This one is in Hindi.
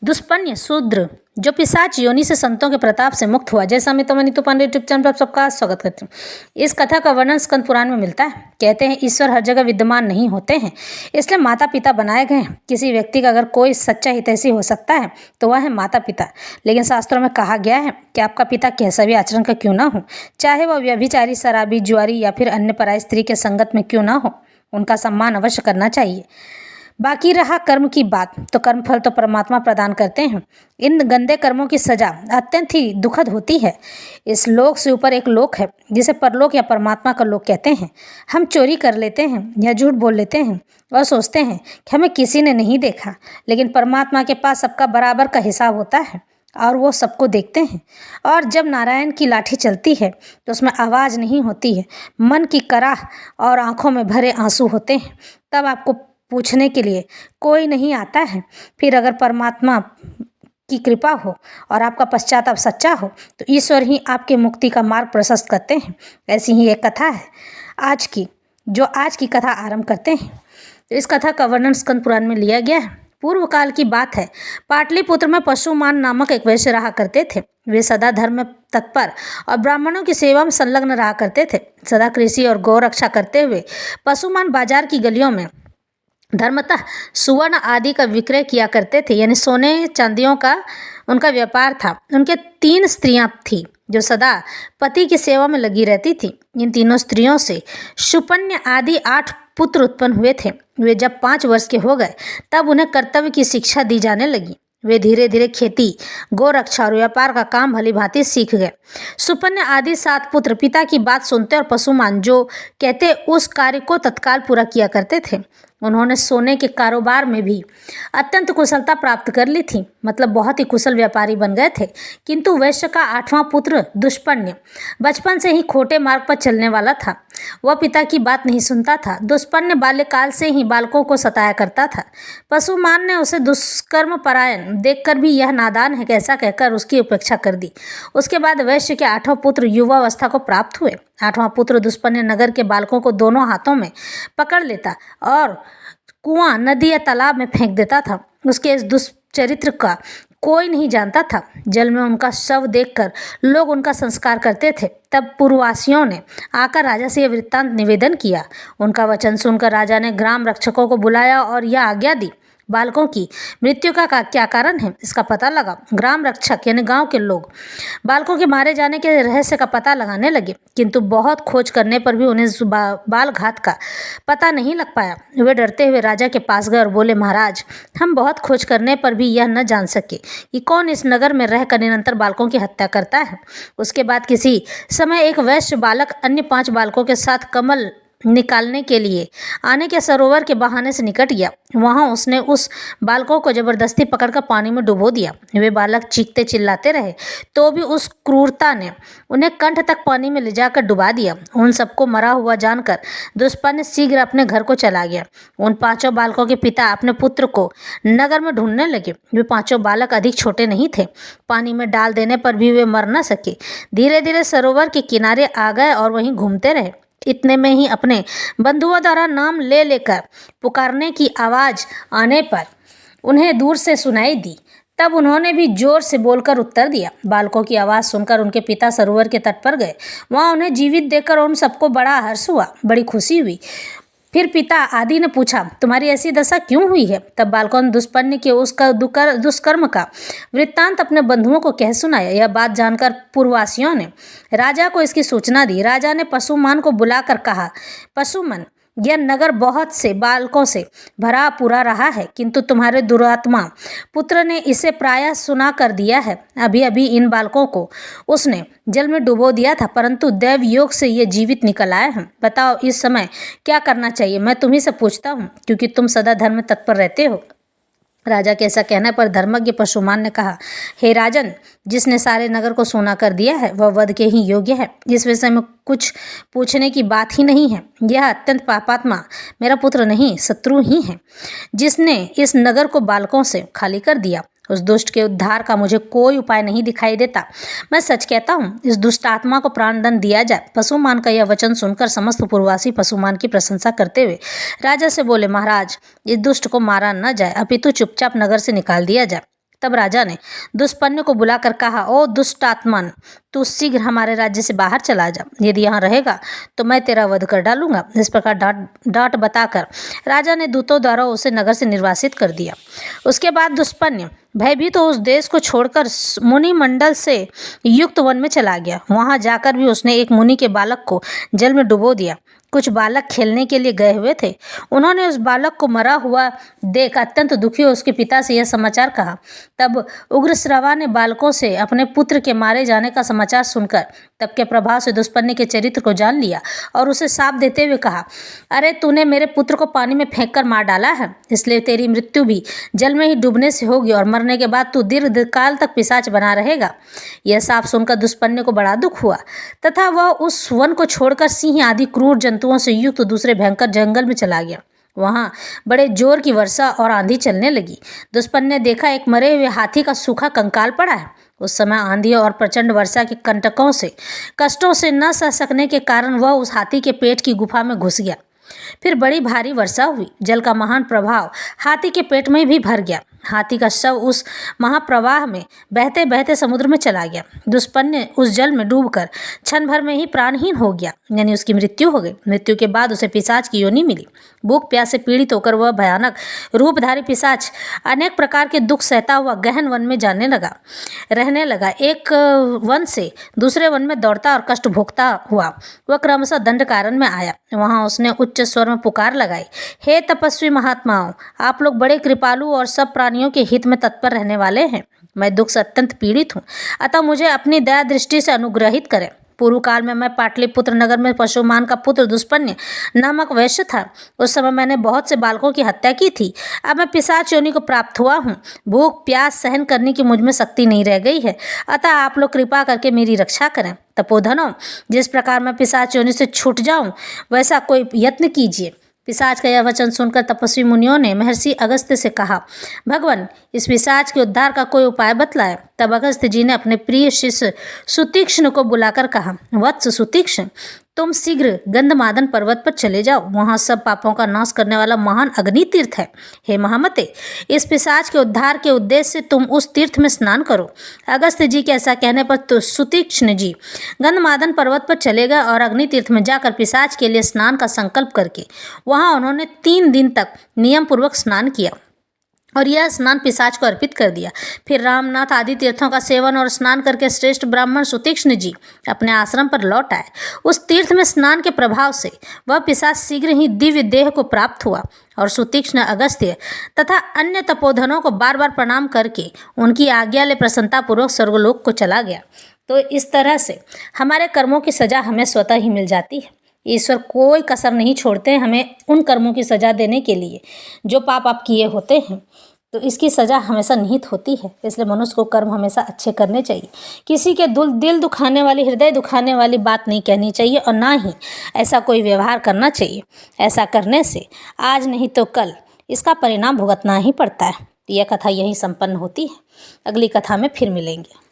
दुष्पन्य शूद्र जो पिशाच योनि से संतों के प्रताप से मुक्त हुआ। जैसा मैं तो नीतू पांडे यूट्यूब चैनल पर आप सबका स्वागत करती हूँ। इस कथा का वर्णन स्कंद पुराण में मिलता है। कहते हैं ईश्वर हर जगह विद्यमान नहीं होते हैं, इसलिए माता पिता बनाए गए हैं। किसी व्यक्ति का अगर कोई सच्चा हितैषी हो सकता है तो वह है माता पिता। लेकिन शास्त्रों में कहा गया है कि आपका पिता कैसा भी आचरण का क्यों ना हो, चाहे वह व्यभिचारी, शराबी, जुआरी या फिर अन्य पराई स्त्री के संगत में क्यों ना हो, उनका सम्मान अवश्य करना चाहिए। बाकी रहा कर्म की बात, तो कर्म फल तो परमात्मा प्रदान करते हैं। इन गंदे कर्मों की सजा अत्यंत ही दुखद होती है। इस लोक से ऊपर एक लोक है जिसे परलोक या परमात्मा का लोक कहते हैं। हम चोरी कर लेते हैं या झूठ बोल लेते हैं और सोचते हैं कि हमें किसी ने नहीं देखा, लेकिन परमात्मा के पास सबका बराबर का हिसाब होता है और वो सबको देखते हैं। और जब नारायण की लाठी चलती है तो उसमें आवाज़ नहीं होती है, मन की कराह और आंखों में भरे आंसू होते हैं। तब आपको पूछने के लिए कोई नहीं आता है। फिर अगर परमात्मा की कृपा हो और आपका पश्चाताप सच्चा हो तो ईश्वर ही आपके मुक्ति का मार्ग प्रशस्त करते हैं। ऐसी ही एक कथा है आज की कथा आरंभ करते हैं। तो इस कथा का वर्णन स्कंद पुराण में लिया गया है। पूर्व काल की बात है। पाटलिपुत्र में पशुमान नामक एक वैश्य रहा करते थे। वे सदा धर्म में तत्पर और ब्राह्मणों की सेवा में संलग्न रहा करते थे। सदा कृषि और गौ रक्षा करते हुए पशुमान बाजार की गलियों में धर्मतः सुवर्ण आदि का विक्रय किया करते थे, यानी सोने चांदियों का उनका व्यापार था। उनके 3 स्त्रियां थीं जो सदा पति की सेवा में लगी रहती थीं। इन तीनों स्त्रियों से सुपन्य आदि 8 पुत्र उत्पन्न हुए थे। वे जब 5 वर्ष के हो गए तब उन्हें कर्तव्य की शिक्षा दी जाने लगी। वे धीरे धीरे खेती, गौ रक्षा और व्यापार का काम भली भांति सीख गए। सुपन्य आदि 7 पुत्र पिता की बात सुनते और पशुमान जो कहते उस कार्य को तत्काल पूरा किया करते थे। उन्होंने सोने के कारोबार में भी अत्यंत कुशलता प्राप्त कर ली थी, मतलब बहुत ही कुशल व्यापारी बन गए थे। किंतु वैश्य का 8वां पुत्र दुष्पन्य बचपन से ही खोटे मार्ग पर चलने वाला था। वह पिता की बात नहीं सुनता था। दुष्पन्य बाल्यकाल से ही बालकों को सताया करता था। पशुमान ने उसे दुष्कर्म परायण देखकर भी यह नादान है कैसा कहकर उसकी उपेक्षा कर दी। उसके बाद वैश्य के 8वां पुत्र युवावस्था को प्राप्त हुए। 8वां पुत्र दुष्पन्य नगर के बालकों को दोनों हाथों में पकड़ लेता और कुआं, नदी या तालाब में फेंक देता था। उसके इस दुष्चरित्र का कोई नहीं जानता था। जल में उनका शव देखकर लोग उनका संस्कार करते थे। तब पूर्ववासियों ने आकर राजा से यह वृत्तांत निवेदन किया। उनका वचन सुनकर राजा ने ग्राम रक्षकों को बुलाया और यह आज्ञा दी, बालकों की मृत्यु का क्या कारण है इसका पता लगा। ग्राम रक्षक यानी गांव के लोग बालकों के मारे जाने के रहस्य का पता लगाने लगे, किंतु बहुत खोज करने पर भी उन्हें बाल घात का पता नहीं लग पाया। वे डरते हुए राजा के पास गए और बोले, महाराज, हम बहुत खोज करने पर भी यह न जान सके कि कौन इस नगर में रहकर निरंतर बालकों की हत्या करता है। उसके बाद किसी समय एक वैश्य बालक अन्य 5 बालकों के साथ कमल निकालने के लिए आने के सरोवर के बहाने से निकट गया। वहां उसने उस बालकों को जबरदस्ती पकड़कर पानी में डुबो दिया। वे बालक चीखते चिल्लाते रहे तो भी उस क्रूरता ने उन्हें कंठ तक पानी में ले जाकर डुबा दिया। उन सबको मरा हुआ जानकर दुष्पन्य शीघ्र अपने घर को चला गया। उन 5 बालकों के पिता अपने पुत्र को नगर में ढूंढने लगे। वे 5 बालक अधिक छोटे नहीं थे। पानी में डाल देने पर भी वे मर न सके। धीरे धीरे सरोवर के किनारे आ गए और वहीं घूमते रहे। इतने में ही अपने बंधुओं द्वारा नाम ले लेकर पुकारने की आवाज़ आने पर उन्हें दूर से सुनाई दी। तब उन्होंने भी जोर से बोलकर उत्तर दिया। बालकों की आवाज़ सुनकर उनके पिता सरोवर के तट पर गए। वहाँ उन्हें जीवित देखकर उन सबको बड़ा हर्ष हुआ, बड़ी खुशी हुई। फिर पिता आदि ने पूछा, तुम्हारी ऐसी दशा क्यों हुई है? तब बालकों ने दुष्पन्य के उसका दुष्कर्म का वृत्तांत अपने बंधुओं को कह सुनाया। यह बात जानकर पूर्ववासियों ने राजा को इसकी सूचना दी। राजा ने पशुमान को बुलाकर कहा, पशुमान, यह नगर बहुत से बालकों से भरा पूरा रहा है, किंतु तुम्हारे दुरात्मा पुत्र ने इसे प्रायः सुना कर दिया है। अभी अभी इन बालकों को उसने जल में डुबो दिया था, परंतु दैव योग से ये जीवित निकल आए हैं। बताओ इस समय क्या करना चाहिए? मैं तुम्ही से पूछता हूँ, क्योंकि तुम सदा धर्म में तत्पर रहते हो। राजा के ऐसा कहने पर धर्मज्ञ पशुमान ने कहा, हे राजन, जिसने सारे नगर को सोना कर दिया है वह वध के ही योग्य है। इस विषय में कुछ पूछने की बात ही नहीं है। यह अत्यंत पापात्मा मेरा पुत्र नहीं, शत्रु ही है, जिसने इस नगर को बालकों से खाली कर दिया। उस दुष्ट के उद्धार का मुझे कोई उपाय नहीं दिखाई देता। मैं सच कहता हूँ, इस दुष्ट आत्मा को प्राणदंड दिया जाए। पशुमान का यह वचन सुनकर समस्त पूर्ववासी पशुमान की प्रशंसा करते हुए राजा से बोले, महाराज, इस दुष्ट को मारा न जाए, अपितु चुपचाप नगर से निकाल दिया जाए। तब राजा ने दुष्पन्ने को बुलाकर कहा, ओ दुष्टात्मन, तू शीघ्र हमारे राज्य से बाहर चला जा। यदि यहाँ रहेगा तो मैं तेरा वध कर डालूंगा। इस प्रकार डांट बताकर राजा ने दूतों द्वारा उसे नगर से निर्वासित कर दिया। उसके बाद दुष्पन्ने भयभीत तो उस देश को छोड़कर मुनि मंडल से युक्त वन में चला गया। वहां जाकर भी उसने एक मुनि के बालक को जल में डुबो दिया। कुछ बालक खेलने के लिए गए हुए थे। उन्होंने उस बालक को मरा हुआ देख अत्यंत दुखी हो उसके पिता से यह समाचार कहा। तब उग्रश्रवा ने बालकों से अपने पुत्र के मारे जाने का समाचार सुनकर तब के प्रभाव से दुष्पन्ने के चरित्र को जान लिया और उसे शाप देते हुए कहा, अरे तूने मेरे पुत्र को पानी में फेंक कर मार डाला है, इसलिए तेरी मृत्यु भी जल में ही डूबने से होगी और मरने के बाद तू दीर्घकाल तक पिशाच बना रहेगा। यह शाप सुनकर दुष्पन्ने को बड़ा दुख हुआ तथा वह उस वन को छोड़कर सिंह आदि क्रूर जंतुओं से युक्त दूसरे भयंकर जंगल में चला गया। वहां बड़े जोर की वर्षा और आंधी चलने लगी। दुष्पन्ने ने देखा एक मरे हुए हाथी का सूखा कंकाल पड़ा है। उस समय आंधी और प्रचंड वर्षा के कंटकों से कष्टों से न सह सकने के कारण वह उस हाथी के पेट की गुफा में घुस गया। फिर बड़ी भारी वर्षा हुई। जल का महान प्रभाव हाथी के पेट में भी भर गया। हाथी का शव उस महाप्रवाह में बहते बहते समुद्र में चला गया। दुष्पन्ने उस जल में डूबकर क्षण भर में ही प्राणहीन हो गया, यानी उसकी मृत्यु हो गई। मृत्यु के बाद उसे पिशाच की योनि मिली। भूख प्यास से पीड़ित होकर वह भयानक रूपधारी पिशाच अनेक प्रकार के दुख सहता हुआ गहन वन में रहने लगा। एक वन से दूसरे वन में दौड़ता और कष्ट भोगता हुआ वह क्रमशः दंडकारण्य में आया। वहां उसने उच्च स्वर में पुकार लगाई, हे तपस्वी महात्माओं, आप लोग बड़े कृपालु और सब प्राणियों के हित में तत्पर रहने वाले हैं। मैं दुख से अत्यंत पीड़ित हूँ, अतः मुझे अपनी दया दृष्टि से अनुग्रहित करें। पूर्व काल में मैं पाटलिपुत्र नगर में पशुमान का पुत्र दुष्पन्ने नामक वैश्य था। उस समय मैंने बहुत से बालकों की हत्या की थी। अब मैं पिशाच योनि को प्राप्त हुआ हूँ। भूख प्यास सहन करने की मुझ में शक्ति नहीं रह गई है, अतः आप लोग कृपा करके मेरी रक्षा करें। तपोधनों, जिस प्रकार मैं पिशाच योनि से छूट जाऊं वैसा कोई यत्न कीजिए। पिशाच का यह वचन सुनकर तपस्वी मुनियों ने महर्षि अगस्त्य से कहा, भगवान, इस पिशाच के उद्धार का कोई उपाय बतलाए। तब अगस्त्य जी ने अपने प्रिय शिष्य सुतीक्ष्ण को बुलाकर कहा, वत्स सुतीक्ष्ण, तुम शीघ्र गंधमादन पर्वत पर चले जाओ। वहां सब पापों का नाश करने वाला महान अग्नि तीर्थ है। हे महामते, इस पिशाच के उद्धार के उद्देश्य से तुम उस तीर्थ में स्नान करो। अगस्त्य जी के ऐसा कहने पर तो सुतीक्ष्ण जी गंधमादन पर्वत पर चले गए और अग्नि तीर्थ में जाकर पिशाच के लिए स्नान का संकल्प करके वहां उन्होंने 3 दिन तक नियम पूर्वक स्नान किया और यह स्नान पिशाच को अर्पित कर दिया। फिर रामनाथ आदि तीर्थों का सेवन और स्नान करके श्रेष्ठ ब्राह्मण सुतीक्ष्ण जी अपने आश्रम पर लौट आए। उस तीर्थ में स्नान के प्रभाव से वह पिशाच शीघ्र ही दिव्य देह को प्राप्त हुआ और सुतीक्ष्ण अगस्त्य तथा अन्य तपोधनों को बार बार प्रणाम करके उनकी आज्ञा ले प्रसन्नतापूर्वक स्वर्गलोक को चला गया। तो इस तरह से हमारे कर्मों की सजा हमें स्वतः ही मिल जाती है। ईश्वर कोई कसर नहीं छोड़ते हैं हमें उन कर्मों की सजा देने के लिए जो पाप आप किए होते हैं। तो इसकी सज़ा हमेशा निहित होती है, इसलिए मनुष्य को कर्म हमेशा अच्छे करने चाहिए। किसी के दिल दुखाने वाली, हृदय दुखाने वाली बात नहीं कहनी चाहिए और ना ही ऐसा कोई व्यवहार करना चाहिए। ऐसा करने से आज नहीं तो कल इसका परिणाम भुगतना ही पड़ता है। यह कथा यहीं संपन्न होती है। अगली कथा में फिर मिलेंगे।